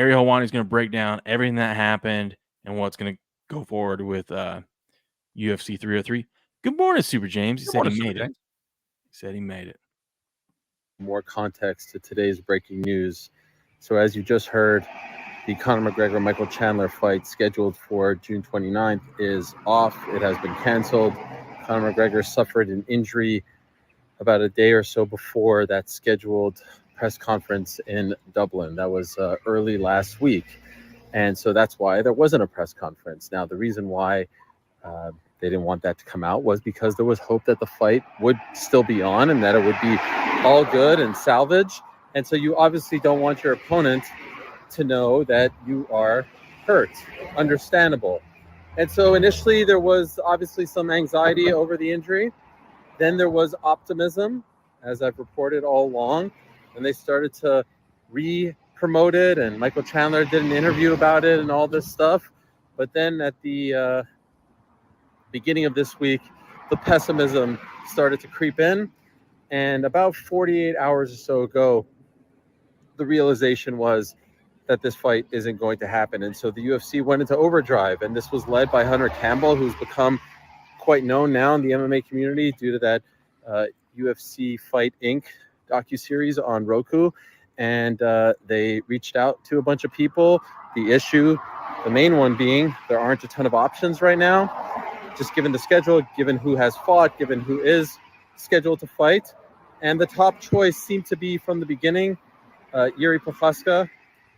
Ariel Helwani is going to break down everything that happened and what's going to go forward with UFC 303. Good morning, Super James. He said he made it. He said he made it. More context to today's breaking news. So as you just heard, the Conor McGregor-Michael Chandler fight scheduled for June 29th is off. It has been canceled. Conor McGregor suffered an injury about a day or so before that scheduled press conference in Dublin. That was early last week. And so that's why there wasn't a press conference. Now, the reason why they didn't want that to come out was because there was hope that the fight would still be on and that it would be all good and salvage. And so you obviously don't want your opponent to know that you are hurt. Understandable. And so initially there was obviously some anxiety over the injury. Then there was optimism, as I've reported all along, and they started to re-promote it, and Michael Chandler did an interview about it and all this stuff. But then at the beginning of this week, the pessimism started to creep in, and about 48 hours or so ago, the realization was that this fight isn't going to happen. And so the UFC went into overdrive, and this was led by Hunter Campbell, who's become quite known now in the MMA community due to that UFC Fight Inc. docuseries on Roku. And they reached out to a bunch of people. The main one being there aren't a ton of options right now, just given the schedule, given who has fought, given who is scheduled to fight. And the top choice seemed to be from the beginning, Jiri Prochazka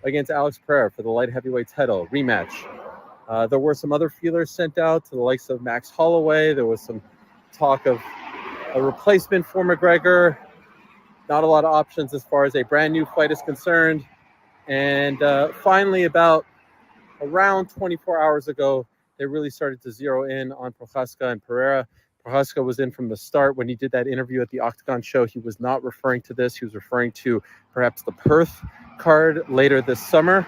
against Alex Pereira for the light heavyweight title rematch. There were some other feelers sent out to the likes of Max Holloway. There was some talk of a replacement for McGregor. Not a lot of options as far as a brand new fight is concerned. And finally, about around 24 hours ago, they really started to zero in on Prochazka and Pereira. Prochazka was in from the start. When he did that interview at the Octagon show, he was not referring to this. He was referring to perhaps the Perth card later this summer.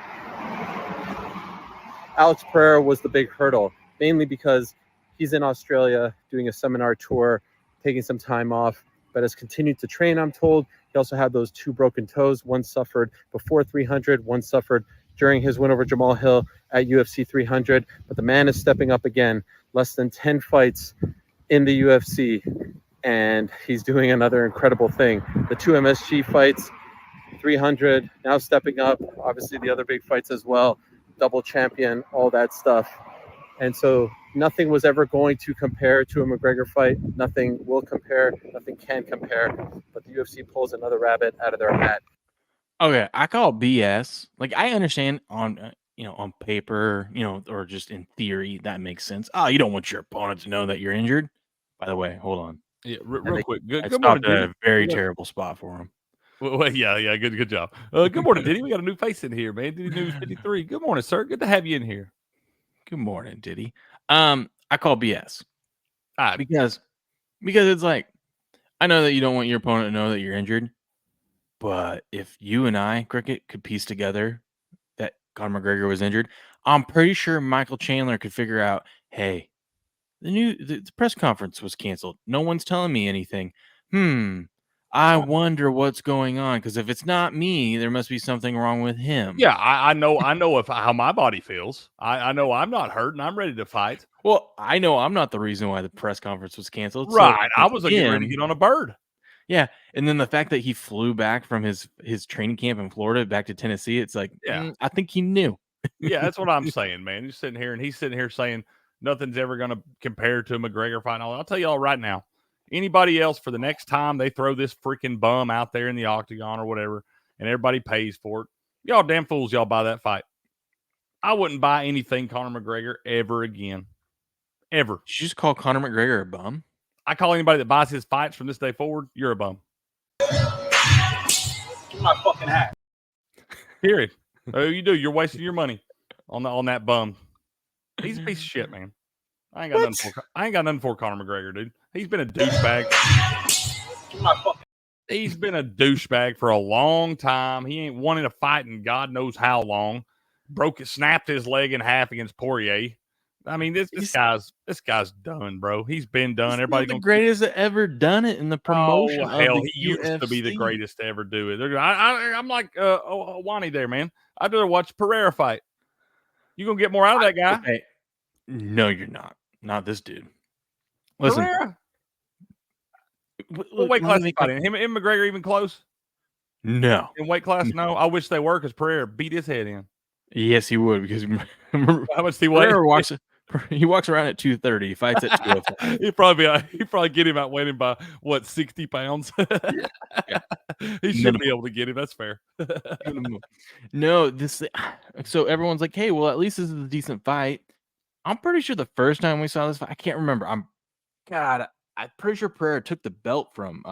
Alex Pereira was the big hurdle, mainly because he's in Australia doing a seminar tour, taking some time off, but has continued to train, I'm told. He also had those 2 broken toes. One suffered before 300, one suffered during his win over Jamal Hill at UFC 300. But the man is stepping up again, less than 10 fights in the UFC, and he's doing another incredible thing. The 2 MSG fights, 300, now stepping up, obviously the other big fights as well, double champion, all that stuff. And so nothing was ever going to compare to a McGregor fight. Nothing will compare. Nothing can compare. But the UFC pulls another rabbit out of their hat. Okay, I call BS. Like, I understand on on paper, or just in theory, that makes sense. Oh, you don't want your opponent to know that you're injured. By the way, hold on. Yeah, real quick. Good stopped morning, at a very terrible spot for him. Well, yeah, good job. Good morning, Diddy. We got a new face in here, man. Diddy News 53. Good morning, sir. Good to have you in here. Good morning, Diddy. I call BS. All right. Because it's like, I know that you don't want your opponent to know that you're injured, but if you and I, Cricket, could piece together that Conor McGregor was injured, I'm pretty sure Michael Chandler could figure out, hey, the press conference was canceled. No one's telling me anything. I wonder what's going on, because if it's not me, there must be something wrong with him. Yeah, I know how my body feels. I know I'm not hurt and I'm ready to fight. Well, I know I'm not the reason why the press conference was canceled. Right. So I was getting ready to get on a bird. Yeah. And then the fact that he flew back from his training camp in Florida back to Tennessee, it's like, I think he knew. Yeah, that's what I'm saying, man. He's sitting here saying nothing's ever going to compare to a McGregor fight. I'll tell y'all right now, anybody else, for the next time they throw this freaking bum out there in the octagon or whatever, and everybody pays for it, y'all damn fools, y'all buy that fight. I wouldn't buy anything Conor McGregor ever again. Ever. Did you just call Conor McGregor a bum? I call anybody that buys his fights from this day forward, you're a bum. Give my fucking hat. Period. You do. You're wasting your money on that bum. He's a piece of shit, man. I ain't got nothing for Conor McGregor, dude. He's been a douchebag. He's been a douchebag for a long time. He ain't wanted to fight in God knows how long. Snapped his leg in half against Poirier. I mean, this guy's done, bro. He's been done. Everybody the greatest that ever done it in the promotion. Oh, hell, he used to be the greatest to ever do it. I'm like Wani there, man. I'd rather watch Pereira fight. You gonna get more out of that guy? Okay. No, you're not. Not this dude. Listen. Pereira. What weight class is he fighting? Him and McGregor even close? No. In weight class? No. I wish they were because Pereira beat his head in. Yes, he would because How much he weigh? He walks around at 230. He fights at 205. He'd probably get him outweighed him by what 60 pounds. Yeah. He should be able to get him. That's fair. No, so everyone's like, hey, well, at least this is a decent fight. I'm pretty sure the first time we saw this fight, I can't remember. I'm pretty sure Pereira took the belt from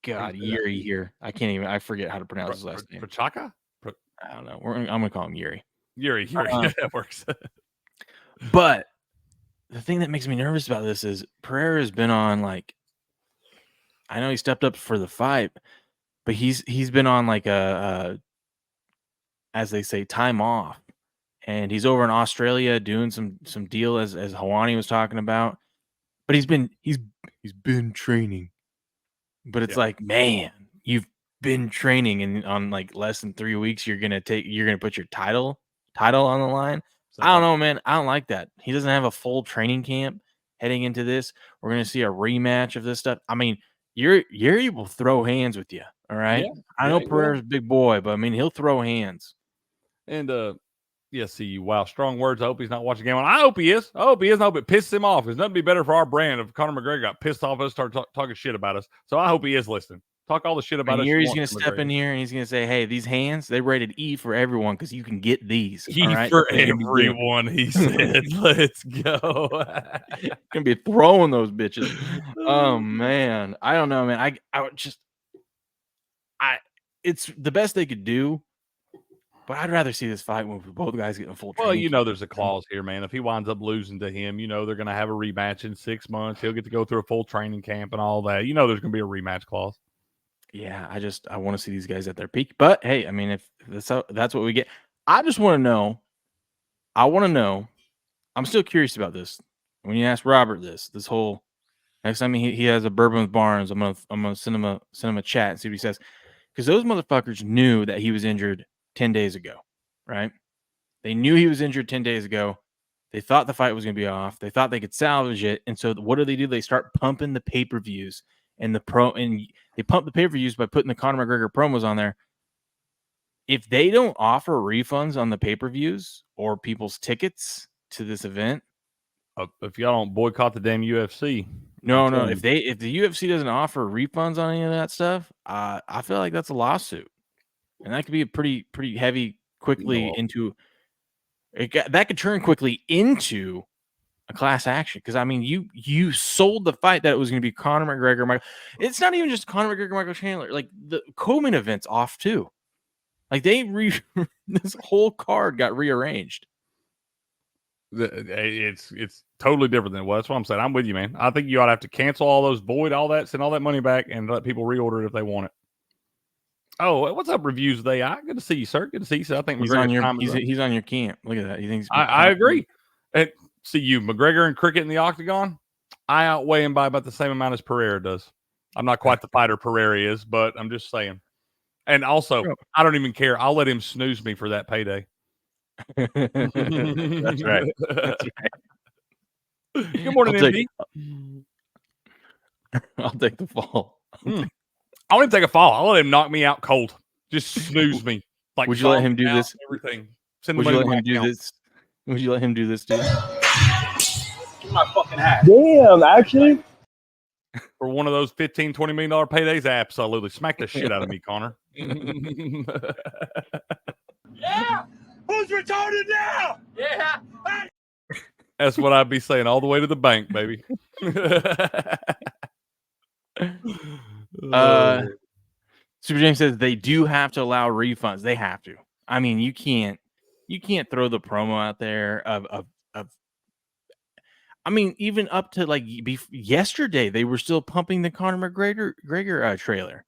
Yuri here. I forget how to pronounce his last name. Prochaka? I don't know. I'm gonna call him Yuri. Yuri. That works. But the thing that makes me nervous about this is Pereira has been on I know he stepped up for the fight, but he's been on a as they say, time off. And he's over in Australia doing some deal as Hawani was talking about. But he's been training. But it's man, you've been training and on less than 3 weeks you're gonna put your title on the line. I don't know, man. I don't like that. He doesn't have a full training camp heading into this. We're gonna see a rematch of this stuff. I mean, Yuri will throw hands with you. All right. Yeah, I know Pereira's a big boy, but I mean he'll throw hands. And wow, strong words. I hope he's not watching the game. I hope he is. I hope it pisses him off. There's nothing be better for our brand if Conor McGregor got pissed off and started talking shit about us. So I hope he is listening. Talk all the shit about us. Yuri's going to step in here and he's going to say, hey, these hands, they rated E for everyone because you can get these. E for everyone, he said. Let's go. Going to be throwing those bitches. Oh, man. I don't know, man. It's the best they could do. But I'd rather see this fight when both guys get in full training. Well, there's a clause here, man. If he winds up losing to him, they're going to have a rematch in 6 months. He'll get to go through a full training camp and all that. There's going to be a rematch clause. Yeah, I want to see these guys at their peak. But, hey, I mean, if that's what we get. I just want to know. I'm still curious about this. When you ask Robert this whole next time he has a bourbon with Barnes, I'm gonna send him a chat and see what he says. Because those motherfuckers knew that he was injured 10 days ago, right? They knew he was injured 10 days ago. They thought the fight was going to be off. They thought they could salvage it. And so what do? They start pumping the pay-per-views and they pump the pay-per-views by putting the Conor McGregor promos on there. If they don't offer refunds on the pay-per-views or people's tickets to this event, if y'all don't boycott the damn UFC. No. If the UFC doesn't offer refunds on any of that stuff, I feel like that's a lawsuit. And that could be a pretty heavy, that could turn quickly into a class action. Because, I mean, you sold the fight that it was going to be Conor McGregor, Michael. It's not even just Conor McGregor, Michael Chandler. Like, the co-main event's off, too. Like, this whole card got rearranged. It's totally different than that's what I'm saying. I'm with you, man. I think you ought to have to cancel all those, void all that, send all that money back, and let people reorder it if they want it. Oh, what's up, Reviews of the AI? Good to see you, sir. Good to see you. So I think he's on your camp. Look at that. He thinks I agree. And see you, McGregor and Cricket in the octagon. I outweigh him by about the same amount as Pereira does. I'm not quite the fighter Pereira is, but I'm just saying. And also, I don't even care. I'll let him snooze me for that payday. That's right. Good morning, MD. I'll take the fall. I won't even take a fall. I'll let him knock me out cold. Just snooze me. Like, would you let him do this? Everything. Would you let him do this? Would you let him do this, dude? Give my fucking hat. Damn, actually. For one of those $15, $20 million paydays, absolutely. Smack the shit out of me, Connor. Yeah. Who's retarded now? Yeah. That's what I'd be saying all the way to the bank, baby. Super James says they do have to allow refunds. They have to. I mean, you can't throw the promo out there of I mean, even up to yesterday, they were still pumping the Conor McGregor trailer.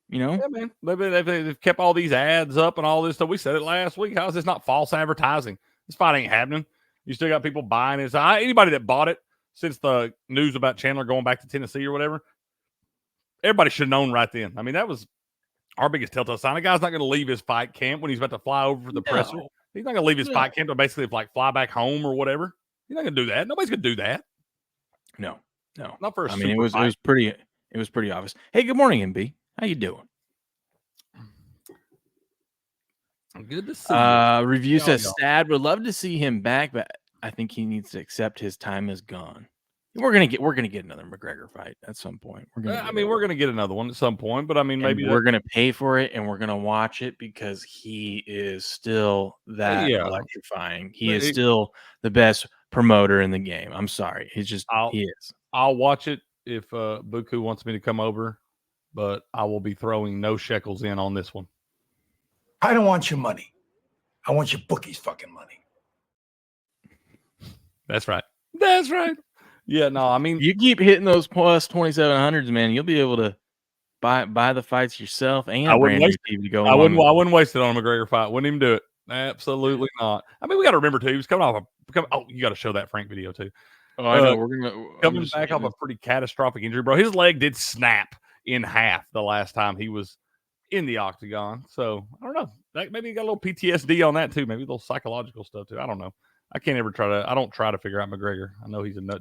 Yeah, man. They've kept all these ads up and all this stuff. We said it last week. How is this not false advertising? This fight ain't happening. You still got people buying it. Anybody that bought it since the news about Chandler going back to Tennessee or whatever, everybody should have known right then. I mean, that was our biggest telltale sign. A guy's not going to leave his fight camp when he's about to fly over for the presser. He's not going to leave his fight camp to basically like fly back home or whatever. He's not going to do that. Nobody's going to do that. No. Not for a I super mean, it was pretty obvious. Hey, good morning, MB. How you doing? Good to see you. Review says Sad would love to see him back, but I think he needs to accept his time is gone. We're gonna get another McGregor fight at some point. We're gonna get another one at some point, but I mean, maybe we're gonna pay for it and we're gonna watch it because he is still that electrifying. He is still the best promoter in the game. I'm sorry, he is. I'll watch it if Buku wants me to come over, but I will be throwing no shekels in on this one. I don't want your money. I want your bookie's fucking money. That's right. That's right. Yeah, no, I mean, you keep hitting those plus 2700s, man. You'll be able to buy the fights yourself and I wouldn't waste TV to go. I wouldn't waste it on a McGregor fight. Wouldn't even do it. Absolutely not. I mean, we got to remember too. He was coming off you got to show that Frank video too. Oh, I know. We're gonna coming back off a pretty catastrophic injury, bro. His leg did snap in half the last time he was in the octagon. So I don't know. Maybe he got a little PTSD on that too. Maybe a little psychological stuff too. I don't know. I don't try to figure out McGregor. I know he's a nut